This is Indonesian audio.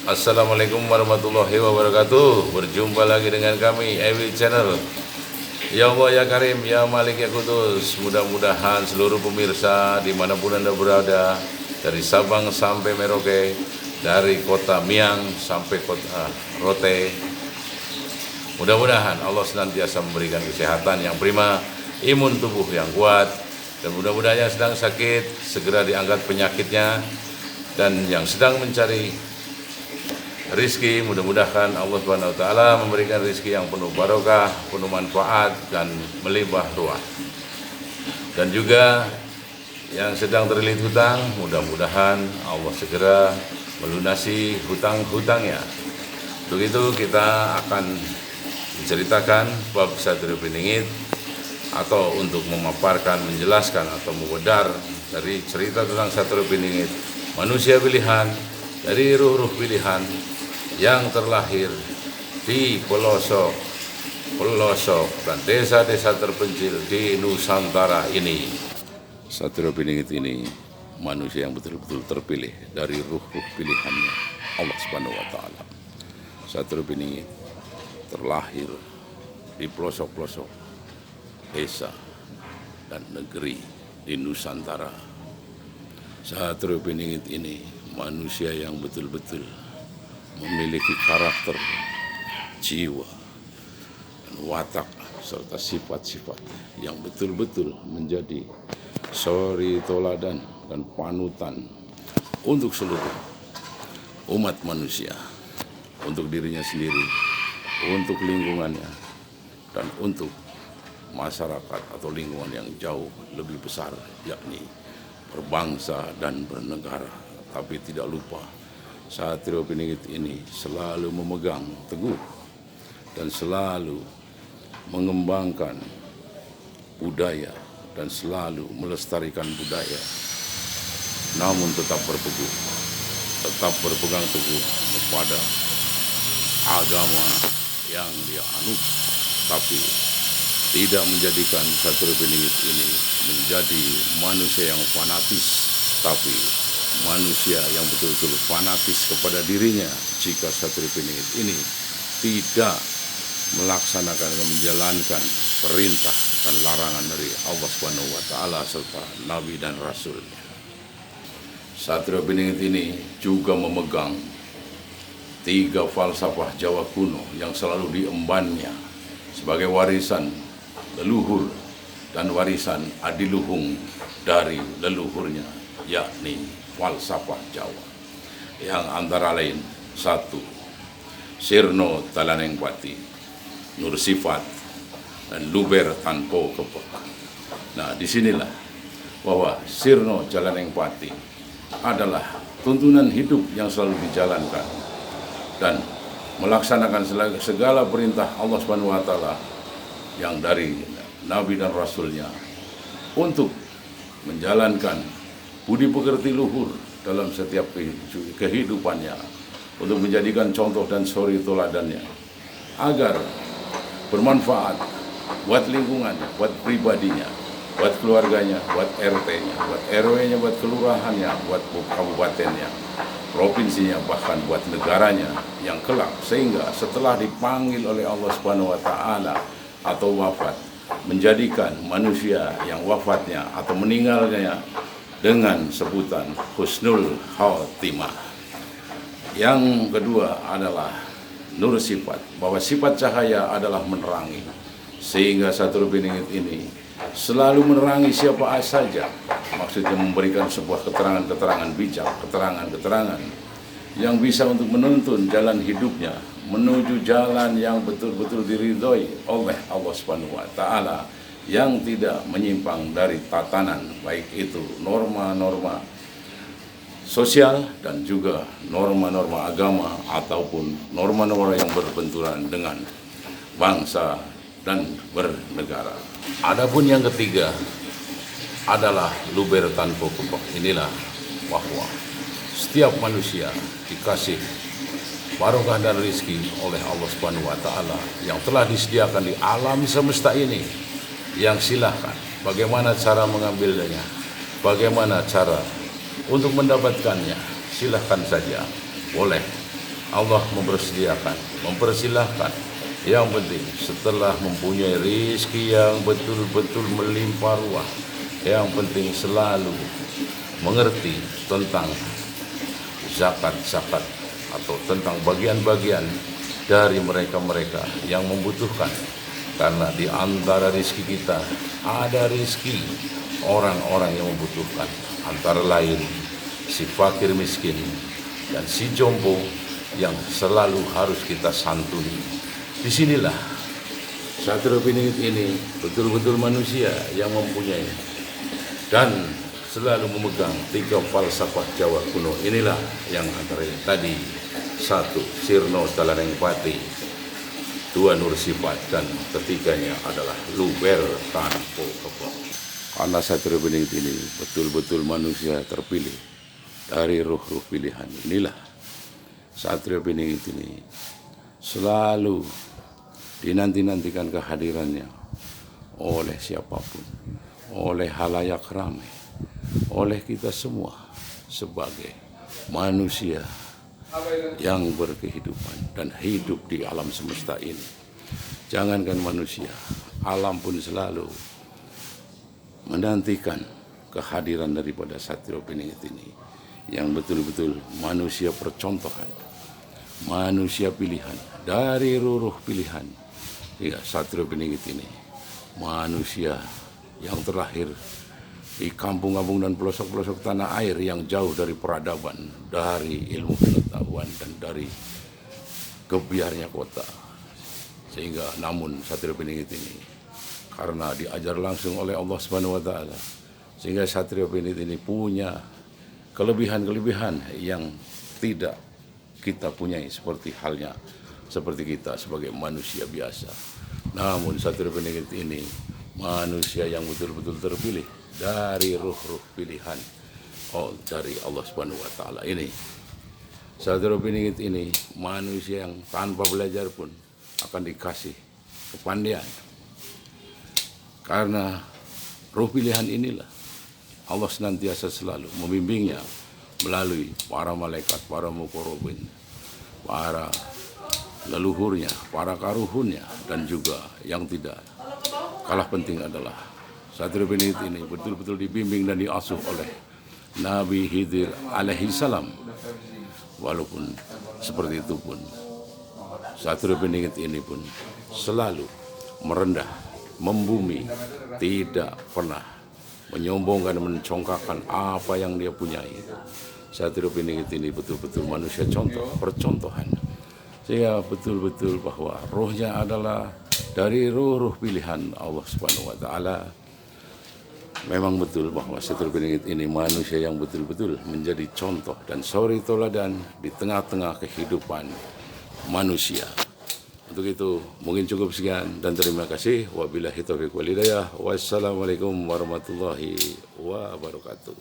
Assalamualaikum warahmatullahi wabarakatuh. Berjumpa lagi dengan kami Ewi Channel. Ya Allah ya Karim, ya Malik ya Kudus. Mudah-mudahan seluruh pemirsa dimanapun Anda berada, dari Sabang sampai Merauke, dari kota Miang sampai kota Rote, mudah-mudahan Allah senantiasa memberikan kesehatan yang prima, imun tubuh yang kuat, dan mudah-mudahan yang sedang sakit segera diangkat penyakitnya, dan yang sedang mencari rizki, mudah-mudahan Allah Subhanahu wa Ta'ala memberikan rizki yang penuh barokah, penuh manfaat, dan melimpah ruah. Dan juga yang sedang terlilit hutang, mudah-mudahan Allah segera melunasi hutang-hutangnya. Untuk itu kita akan menceritakan bab Satrio Piningit, atau untuk memaparkan, menjelaskan, atau memudar dari cerita tentang Satrio Piningit, manusia pilihan dari ruh-ruh pilihan yang terlahir di pelosok dan desa-desa terpencil di Nusantara ini. Satrio Piningit ini manusia yang betul-betul terpilih dari ruh-ruh pilihannya Allah Subhanahu wa Ta'ala. Satrio Piningit terlahir di pelosok-pelosok desa dan negeri di Nusantara. Satrio Piningit ini manusia yang betul-betul memiliki karakter, jiwa, dan watak, serta sifat-sifat yang betul-betul menjadi suri toladan dan panutan untuk seluruh umat manusia, untuk dirinya sendiri, untuk lingkungannya, dan untuk masyarakat atau lingkungan yang jauh lebih besar, yakni berbangsa dan bernegara. Tapi tidak lupa, Satrio Piningit ini selalu memegang teguh dan selalu mengembangkan budaya dan selalu melestarikan budaya, namun tetap berpegang teguh kepada agama yang dia anut, tapi tidak menjadikan Satrio Piningit ini menjadi manusia yang fanatis, tapi manusia yang betul-betul fanatis kepada dirinya jika Satrio Piningit ini tidak melaksanakan dan menjalankan perintah dan larangan dari Allah Subhanahu wa Ta'ala serta Nabi dan Rasulnya. Satrio Piningit ini juga memegang 3 falsafah Jawa kuno yang selalu diembannya sebagai warisan leluhur dan warisan adiluhung dari leluhurnya, yakni falsafah Jawa, yang antara lain 1. Sirno Talaneng Pati, Nur Sifat, dan Luber Tanpo Kepek. Nah, disinilah bahwa Sirno Talaneng Pati adalah tuntunan hidup yang selalu dijalankan dan melaksanakan segala perintah Allah Subhanahu wa Ta'ala yang dari Nabi dan Rasulnya untuk menjalankan budi pekerti luhur dalam setiap kehidupannya, untuk menjadikan contoh dan suri toladannya agar bermanfaat buat lingkungannya, buat pribadinya, buat keluarganya, buat RT-nya, buat RW-nya, buat kelurahannya, buat kabupatennya, provinsinya, bahkan buat negaranya yang kelak, sehingga setelah dipanggil oleh Allah Subhanahu wa Ta'ala atau wafat, menjadikan manusia yang wafatnya atau meninggalnya dengan sebutan husnul khotimah. Yang kedua adalah nur sifat, bahwa sifat cahaya adalah menerangi, sehingga Satrio Piningit ini selalu menerangi siapa saja, maksudnya memberikan sebuah keterangan-keterangan bijak, keterangan-keterangan yang bisa untuk menuntun jalan hidupnya menuju jalan yang betul-betul diridhoi oleh Allah Subhanahu wa Ta'ala, yang tidak menyimpang dari tatanan, baik itu norma-norma sosial dan juga norma-norma agama ataupun norma-norma yang berbenturan dengan bangsa dan bernegara. Adapun yang ketiga adalah Luber Tanpo Kepek. Inilah bahwa setiap manusia dikasih barokah dan rizki oleh Allah Subhanahu wa Ta'ala yang telah disediakan di alam semesta ini, yang silahkan bagaimana cara mengambilnya, bagaimana cara untuk mendapatkannya, silahkan saja boleh Allah mempersilahkan. Yang penting setelah mempunyai rezeki yang betul-betul melimpah ruah, yang penting selalu mengerti tentang zakat atau tentang bagian-bagian dari mereka-mereka yang membutuhkan. Karena di antara rezeki kita ada rezeki orang-orang yang membutuhkan, antara lain si fakir miskin dan si jompo yang selalu harus kita santuni. Disinilah Satrio Piningit ini betul-betul manusia yang mempunyai dan selalu memegang 3 falsafah Jawa kuno. Inilah yang antara tadi, 1 Sirno Talaneng Pati, 2 Nur Sifat, dan ketiganya adalah Luber Tanpo Kepok. Karena Satrio Piningit ini betul-betul manusia terpilih dari ruh-ruh pilihan. Inilah Satrio Piningit ini selalu dinanti-nantikan kehadirannya oleh siapapun, oleh halayak ramai, oleh kita semua sebagai manusia yang berkehidupan dan hidup di alam semesta ini. Jangankan manusia, alam pun selalu menantikan kehadiran daripada Satrio Piningit ini yang betul-betul manusia percontohan, manusia pilihan dari ruruh pilihan. Ya, Satrio Piningit ini manusia yang terlahir di kampung-kampung dan pelosok-pelosok tanah air yang jauh dari peradaban, dari ilmu pengetahuan, dan dari kebiarnya kota. Sehingga namun Satrio Piningit ini karena diajar langsung oleh Allah Subhanahu wa taala, sehingga Satrio Piningit ini punya kelebihan-kelebihan yang tidak kita punyai, seperti halnya seperti kita sebagai manusia biasa. Namun Satrio Piningit ini manusia yang betul-betul terpilih dari ruh-ruh pilihan dari Allah Subhanahu wa taala ini. Satrio Piningit ini manusia yang tanpa belajar pun akan dikasih kepandaian. Karena ruh pilihan inilah Allah senantiasa selalu membimbingnya melalui para malaikat, para muqarrabin, para leluhurnya, para karuhunnya, dan juga yang tidak kalah penting adalah Satrio Piningit ini betul-betul dibimbing dan diasuh oleh Nabi Khidir alaihi salam. Walaupun seperti itu pun Satrio Piningit ini pun selalu merendah, membumi, tidak pernah menyombongkan dan mencongkakkan apa yang dia punyai. Satrio Piningit ini betul-betul manusia contoh, percontohan. Sehingga betul-betul bahwa rohnya adalah dari ruh pilihan Allah Subhanahu wa taala. Memang betul bahwa Satrio Piningit ini manusia yang betul-betul menjadi contoh dan suri teladan di tengah-tengah kehidupan manusia. Untuk itu mungkin cukup sekian dan terima kasih. Wabillahi taufiq wal hidayah. Wassalamualaikum warahmatullahi wabarakatuh.